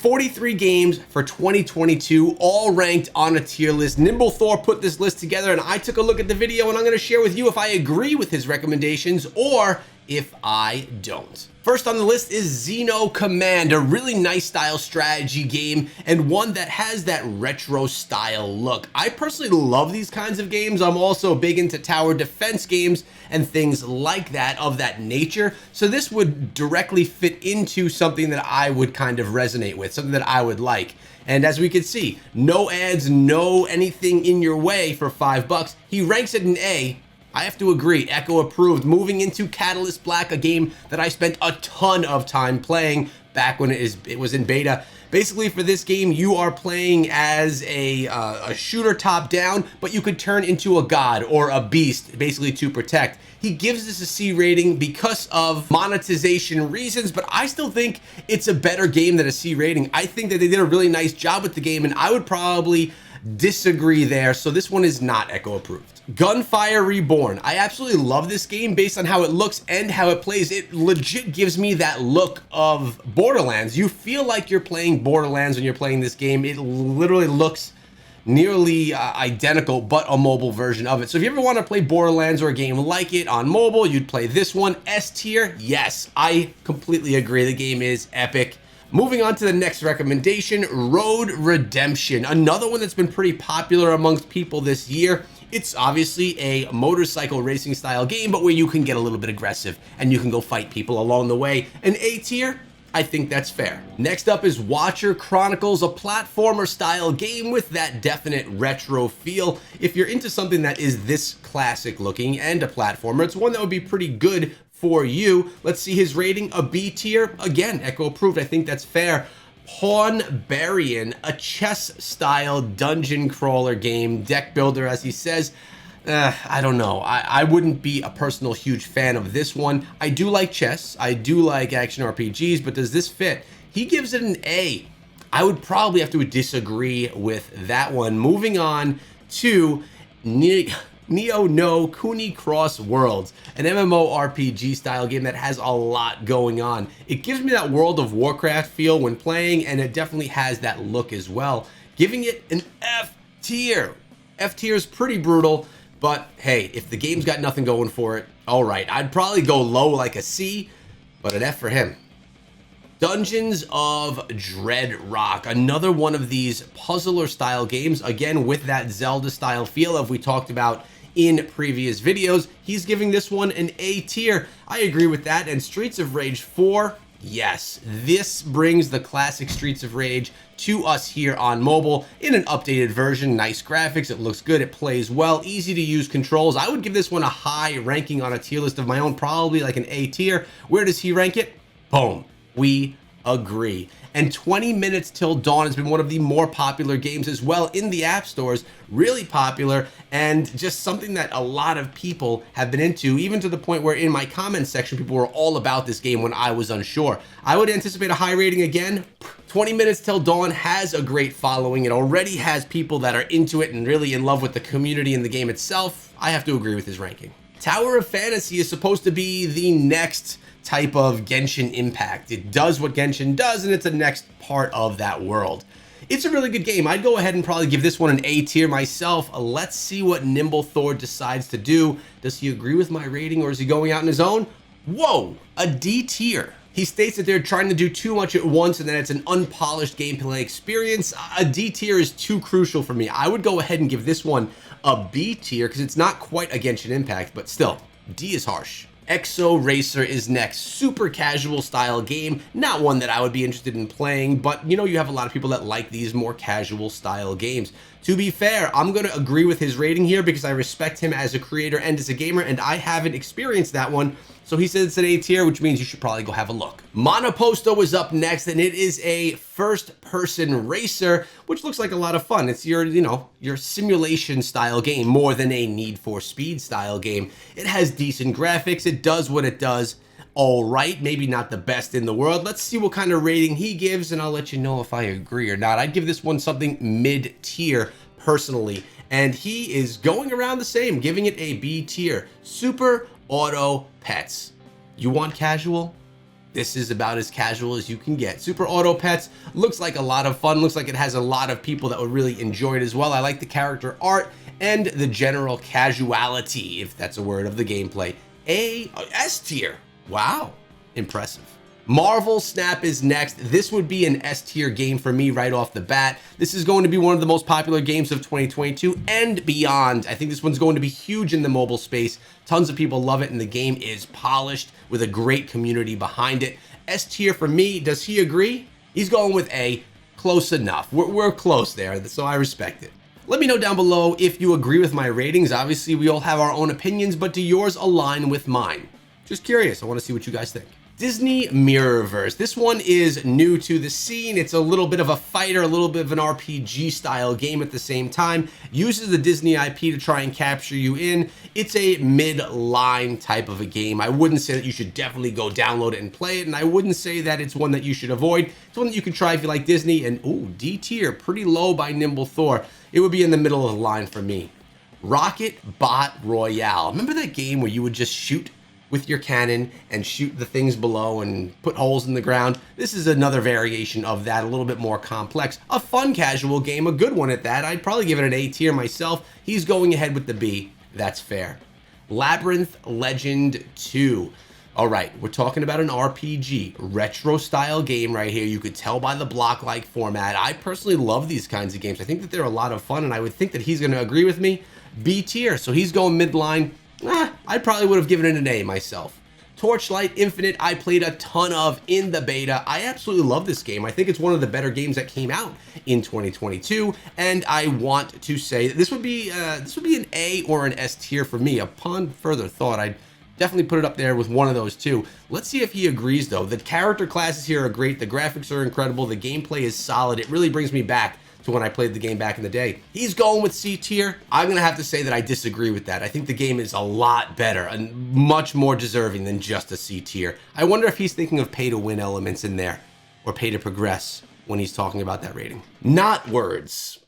43 games for 2022, all ranked on a tier list. Nimble Thor put this list together and I took a look at the video and I'm going to share with you if I agree with his recommendations or if I don't. First on the list is Xeno Command, a really nice style strategy game and one that has that retro style look. I personally love these kinds of games. I'm also big into tower defense games and things like that of that nature. So this would directly fit into something that I would kind of resonate with, something that I would like. And as we can see, no ads, no anything in your way for $5. He ranks it an A. I have to agree, Echo approved. Moving into Catalyst Black, a game that I spent a ton of time playing back when it was in beta. Basically for this game, you are playing as a shooter top down, but you could turn into a god or a beast basically to protect. He gives this a C rating because of monetization reasons, but I still think it's a better game than a C rating. I think that they did a really nice job with the game and I would probably disagree there. So this one is not Echo approved. Gunfire Reborn. I absolutely love this game based on how it looks and how it plays. It legit gives me that look of Borderlands. You feel like you're playing Borderlands when you're playing this game. It literally looks nearly identical, but a mobile version of it. So if you ever want to play Borderlands or a game like it on mobile, you'd play this one. S tier, yes, I completely agree. The game is epic. Moving on to the next recommendation, Road Redemption, another one that's been pretty popular amongst people this year. It's obviously a motorcycle racing style game, but where you can get a little bit aggressive and you can go fight people along the way. An A tier, I think that's fair. Next up is Watcher Chronicles, a platformer style game with that definite retro feel. If you're into something that is this classic looking and a platformer, it's one that would be pretty good for you. Let's see his rating, a B tier. Again, Echo approved, I think that's fair. Pawnbarian, a chess-style dungeon crawler game, deck builder, as he says. I don't know. I wouldn't be a personal huge fan of this one. I do like chess. I do like action RPGs, but does this fit? He gives it an A. I would probably have to disagree with that one. Moving on to Neo No Kuni Cross Worlds, an MMORPG style game that has a lot going on. It gives me that World of Warcraft feel when playing, and it definitely has that look as well. Giving it an F tier. F tier is pretty brutal, but hey, if the game's got nothing going for it, all right. I'd probably go low like a C, but an F for him. Dungeons of Dreadrock, another one of these puzzler style games, again with that Zelda style feel of we talked about in previous videos. He's giving this one an A tier. I agree with that. And Streets of Rage 4, yes, this brings the classic Streets of Rage to us here on mobile in an updated version. Nice graphics, it looks good, it plays well, easy to use controls. I would give this one a high ranking on a tier list of my own, probably like an A tier. Where does he rank it? Boom, we agree. And 20 Minutes Till Dawn has been one of the more popular games as well in the app stores, really popular, and just something that a lot of people have been into, even to the point where in my comments section people were all about this game when I was unsure. I would anticipate a high rating again. 20 Minutes Till Dawn has a great following. It already has people that are into it and really in love with the community and the game itself. I have to agree with his ranking. Tower of Fantasy is supposed to be the next type of Genshin Impact. It does what Genshin does, and it's the next part of that world. It's a really good game. I'd go ahead and probably give this one an A tier myself. Let's see what Nimble Thor decides to do. Does he agree with my rating, or is he going out on his own? Whoa, a D tier. He states that they're trying to do too much at once and that it's an unpolished gameplay experience. A D tier is too crucial for me. I would go ahead and give this one a B tier because it's not quite a Genshin Impact, but still, D is harsh. Exo Racer is next. Super casual style game, not one that I would be interested in playing, but you know, you have a lot of people that like these more casual style games. To be fair, I'm going to agree with his rating here because I respect him as a creator and as a gamer, and I haven't experienced that one. So he says it's an A tier, which means you should probably go have a look. Monoposto is up next, and it is a first-person racer, which looks like a lot of fun. It's your, your simulation style game more than a Need for Speed style game. It has decent graphics. It does what it does. All right, maybe not the best in the world. Let's see what kind of rating he gives, and I'll let you know if I agree or not. I'd give this one something mid-tier personally, and he is going around the same, giving it a B tier. Super Auto Pets. You want casual? This is about as casual as you can get. Super Auto Pets looks like a lot of fun. Looks like it has a lot of people that would really enjoy it as well. I like the character art and the general casuality, if that's a word, of the gameplay. S tier. Wow, impressive. Marvel Snap is next. This would be an S tier game for me right off the bat. This is going to be one of the most popular games of 2022 and beyond. I think this one's going to be huge in the mobile space. Tons of people love it, and the game is polished with a great community behind it. S tier for me. Does he agree? He's going with A. Close enough. We're close there, so I respect it. Let me know down below if you agree with my ratings. Obviously, we all have our own opinions, but do yours align with mine? Just curious. I want to see what you guys think. Disney Mirrorverse. This one is new to the scene. It's a little bit of a fighter, a little bit of an RPG style game at the same time. Uses the Disney IP to try and capture you in. It's a mid-line type of a game. I wouldn't say that you should definitely go download it and play it, and I wouldn't say that it's one that you should avoid. It's one that you can try if you like Disney, and ooh, D tier, pretty low by Nimble Thor. It would be in the middle of the line for me. Rocket Bot Royale. Remember that game where you would just shoot with your cannon and shoot the things below and put holes in the ground? This is another variation of that, a little bit more complex. A fun casual game, a good one at that. I'd probably give it an A tier myself. He's going ahead with the B. That's fair. Labyrinth Legend 2. All right, we're talking about an RPG, retro style game right here. You could tell by the block-like format. I personally love these kinds of games. I think that they're a lot of fun, and I would think that he's going to agree with me. B tier, so he's going midline. I probably would have given it an A myself. Torchlight Infinite, I played a ton of in the beta. I absolutely love this game. I think it's one of the better games that came out in 2022, and I want to say that this would be an A or an S tier for me. Upon further thought, I'd definitely put it up there with one of those two. Let's see if he agrees though. The character classes here are great. The graphics are incredible. The gameplay is solid. It really brings me back to when I played the game back in the day. He's going with C tier. I'm gonna have to say that I disagree with that. I think the game is a lot better and much more deserving than just a C tier. I wonder if he's thinking of pay to win elements in there or pay to progress when he's talking about that rating. Not words.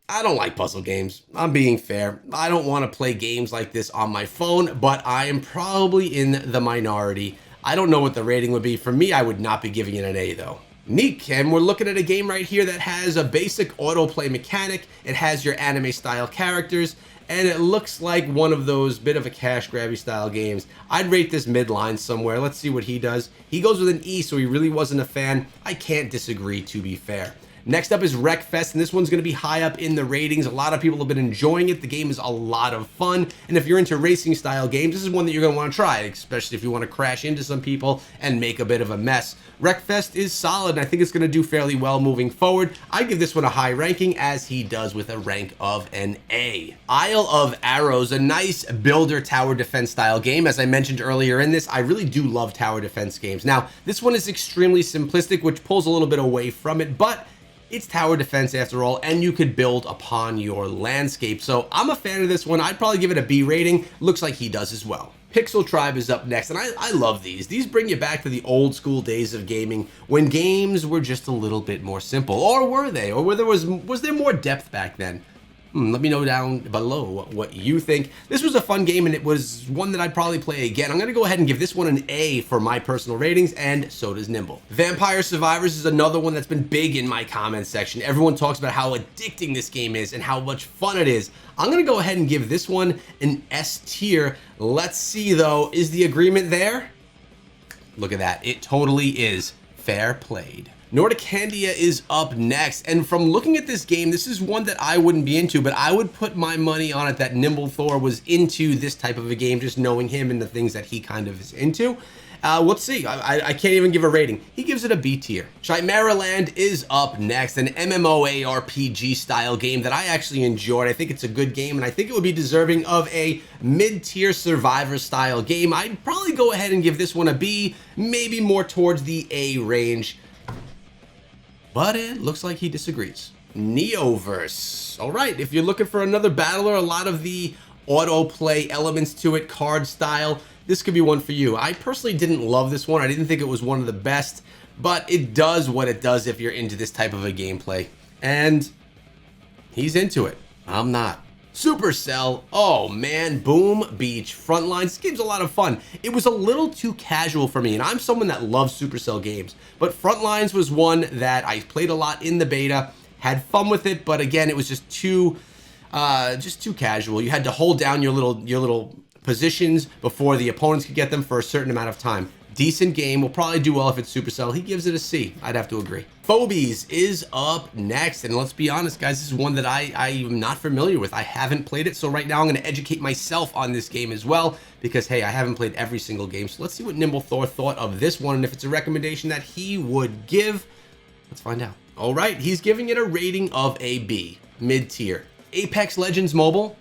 I don't like puzzle games. I'm being fair. I don't want to play games like this on my phone, but I am probably in the minority. I don't know what the rating would be. For me, I would not be giving it an A though. Neat, and we're looking at a game right here that has a basic autoplay mechanic. It has your anime style characters, and it looks like one of those bit of a cash grabby style games. I'd rate this midline somewhere. Let's see what he does. He goes with an E, so he really wasn't a fan. I can't disagree, to be fair. Next up is Wreckfest, and this one's going to be high up in the ratings. A lot of people have been enjoying it. The game is a lot of fun, and if you're into racing style games, this is one that you're going to want to try, especially if you want to crash into some people and make a bit of a mess. Wreckfest is solid, and I think it's going to do fairly well moving forward. I give this one a high ranking, as he does with a rank of an A. Isle of Arrows, a nice builder tower defense style game. As I mentioned earlier in this, I really do love tower defense games. Now, this one is extremely simplistic, which pulls a little bit away from it, but it's tower defense after all, and you could build upon your landscape. So I'm a fan of this one. I'd probably give it a B rating. Looks like he does as well. Pixel Tribe is up next, and I love these. These bring you back to the old school days of gaming when games were just a little bit more simple. Or were they? Or was there more depth back then? Let me know down below what you think. This was a fun game, and it was one that I'd probably play again. I'm going to go ahead and give this one an A for my personal ratings, and so does Nimble. Vampire Survivors is another one that's been big in my comment section. Everyone talks about how addicting this game is and how much fun it is. I'm going to go ahead and give this one an S tier. Let's see, though. Is the agreement there? Look at that. It totally is. Fair played. Nordic Candia is up next, and from looking at this game, this is one that I wouldn't be into, but I would put my money on it that Nimble Thor was into this type of a game, just knowing him and the things that he kind of is into. Let's see, I can't even give a rating. He gives it a B tier. Chimera Land is up next, an MMORPG style game that I actually enjoyed. I think it's a good game, and I think it would be deserving of a mid-tier Survivor style game. I'd probably go ahead and give this one a B, maybe more towards the A range. But it looks like he disagrees. Neoverse. All right, if you're looking for another battler, a lot of the autoplay elements to it, card style, this could be one for you. I personally didn't love this one. I didn't think it was one of the best, but it does what it does if you're into this type of a gameplay. And he's into it. I'm not. Supercell, oh man, Boom Beach Frontlines. This game's a lot of fun. It was a little too casual for me, and I'm someone that loves Supercell games, but Frontlines was one that I played a lot in the beta, had fun with it, but again, it was just too casual. You had to hold down your little positions before the opponents could get them for a certain amount of time. Decent game, will probably do well if it's Supercell. He gives it a C. I'd have to agree. Phobies is up next, and let's be honest, guys, this is one that I am not familiar with. I haven't played it, so right now I'm going to educate myself on this game as well, because hey, I haven't played every single game. So let's see what Nimble Thor thought of this one, and if it's a recommendation that he would give. Let's find out. All right, he's giving it a rating of a B, mid-tier. Apex Legends Mobile,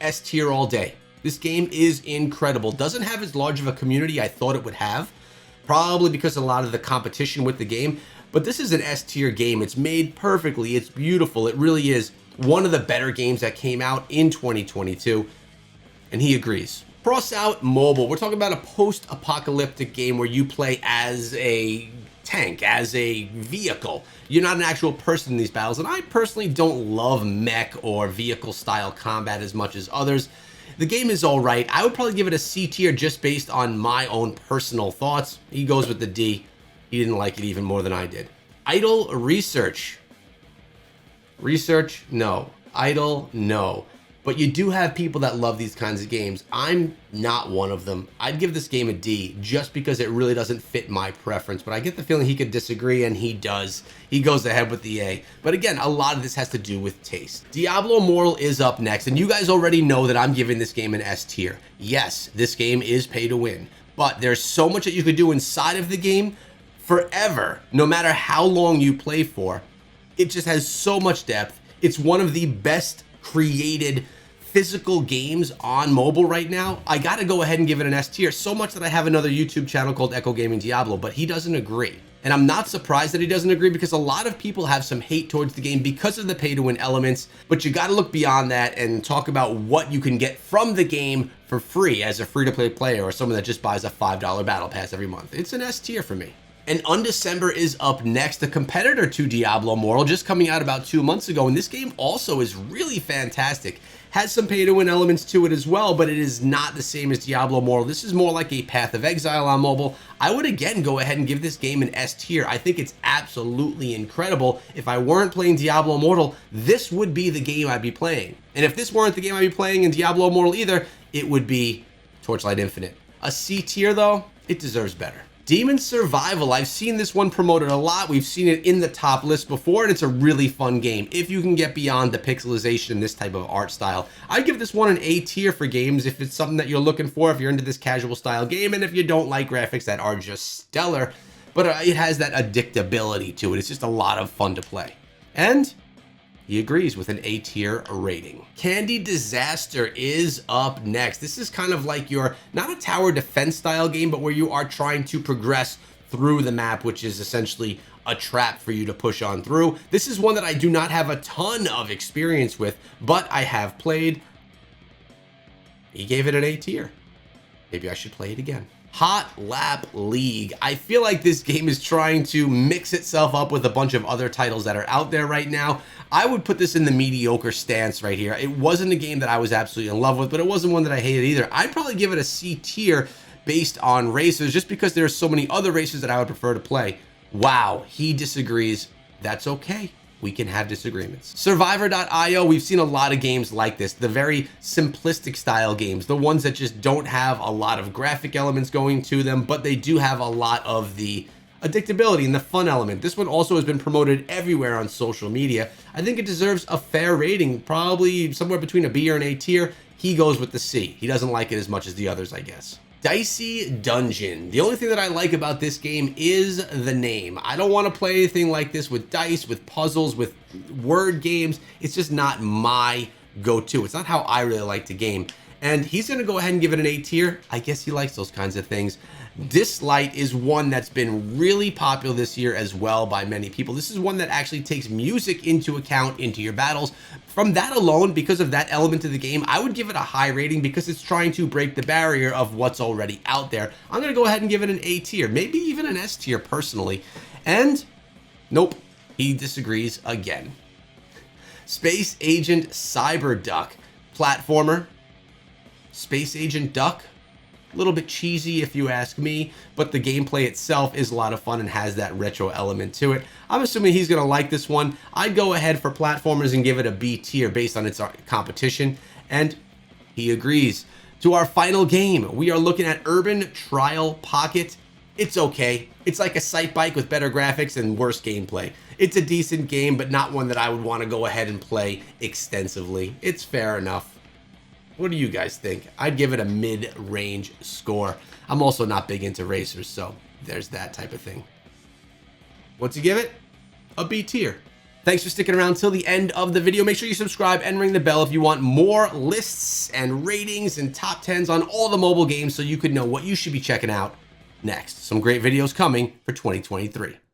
S tier all day. This game is incredible. Doesn't have as large of a community I thought it would have, probably because of a lot of the competition with the game, but this is an S tier game. It's made perfectly. It's beautiful. It really is one of the better games that came out in 2022, and he agrees. Crossout Mobile. We're talking about a post-apocalyptic game where you play as a tank, as a vehicle. You're not an actual person in these battles, and I personally don't love mech or vehicle style combat as much as others. The game is all right. I would probably give it a C tier just based on my own personal thoughts. He goes with the D. He didn't like it even more than I did. Idle Research. Research, no. Idle, no. But you do have people that love these kinds of games. I'm not one of them. I'd give this game a D just because it really doesn't fit my preference. But I get the feeling he could disagree, and he does. He goes ahead with the A. But again, a lot of this has to do with taste. Diablo Immortal is up next, and you guys already know that I'm giving this game an S tier. Yes, this game is pay to win, but there's so much that you could do inside of the game forever, no matter how long you play for. It just has so much depth. It's one of the best created physical games on mobile right now. I gotta go ahead and give it an S tier, so much that I have another YouTube channel called Echo Gaming Diablo, but he doesn't agree. And I'm not surprised that he doesn't agree, because a lot of people have some hate towards the game because of the pay to win elements, but you gotta look beyond that and talk about what you can get from the game for free as a free-to-play player, or someone that just buys a $5 battle pass every month. It's an S tier for me. And Undecember is up next, a competitor to Diablo Immortal, just coming out about 2 months ago. And this game also is really fantastic. Has some pay-to-win elements to it as well, but it is not the same as Diablo Immortal. This is more like a Path of Exile on mobile. I would again go ahead and give this game an S tier. I think it's absolutely incredible. If I weren't playing Diablo Immortal, this would be the game I'd be playing. And if this weren't the game I'd be playing in Diablo Immortal either, it would be Torchlight Infinite. A C tier though, it deserves better. Demon Survival, I've seen this one promoted a lot. We've seen it in the top list before, and it's a really fun game if you can get beyond the pixelization and this type of art style. I'd give this one an A tier for games if it's something that you're looking for, if you're into this casual style game, and if you don't like graphics that are just stellar, but it has that addictability to it. It's just a lot of fun to play. And he agrees with an A tier rating. Candy Disaster is up next. This is kind of like your, not a tower defense style game, but where you are trying to progress through the map, which is essentially a trap for you to push on through. This is one that I do not have a ton of experience with, but I have played. He gave it an A tier. Maybe I should play it again. Hot Lap League. I feel like this game is trying to mix itself up with a bunch of other titles that are out there right now. I would put this in the mediocre stance right here. It wasn't a game that I was absolutely in love with, but it wasn't one that I hated either. I'd probably give it a C tier based on racers, just because there are so many other racers that I would prefer to play. Wow, he disagrees. That's okay. We can have disagreements. Survivor.io, we've seen a lot of games like this, the very simplistic style games, the ones that just don't have a lot of graphic elements going to them, but they do have a lot of the addictability and the fun element. This one also has been promoted everywhere on social media. I think it deserves a fair rating, probably somewhere between a B or an A tier. He goes with the C. He doesn't like it as much as the others, I guess. Dicey Dungeon. The only thing that I like about this game is the name. I don't want to play anything like this with dice, with puzzles, with word games. It's just not my go-to. It's not how I really like to game. And he's going to go ahead and give it an A tier. I guess he likes those kinds of things. Dislight is one that's been really popular this year as well by many people. This is one that actually takes music into account into your battles. From that alone, because of that element of the game, I would give it a high rating because it's trying to break the barrier of what's already out there. I'm going to go ahead and give it an A tier, maybe even an S tier personally. And nope, he disagrees again. Space Agent Cyberduck. platformer, Space Agent Duck. A little bit cheesy if you ask me, but the gameplay itself is a lot of fun and has that retro element to it. I'm assuming he's going to like this one. I'd go ahead for platformers and give it a B tier based on its competition, and he agrees. To our final game, we are looking at Urban Trial Pocket. It's okay. It's like a sight bike with better graphics and worse gameplay. It's a decent game, but not one that I would want to go ahead and play extensively. It's fair enough. What do you guys think? I'd give it a mid-range score. I'm also not big into racers, so there's that type of thing. What's you give it? A B tier. Thanks for sticking around till the end of the video. Make sure you subscribe and ring the bell if you want more lists and ratings and top 10s on all the mobile games so you could know what you should be checking out next. Some great videos coming for 2023.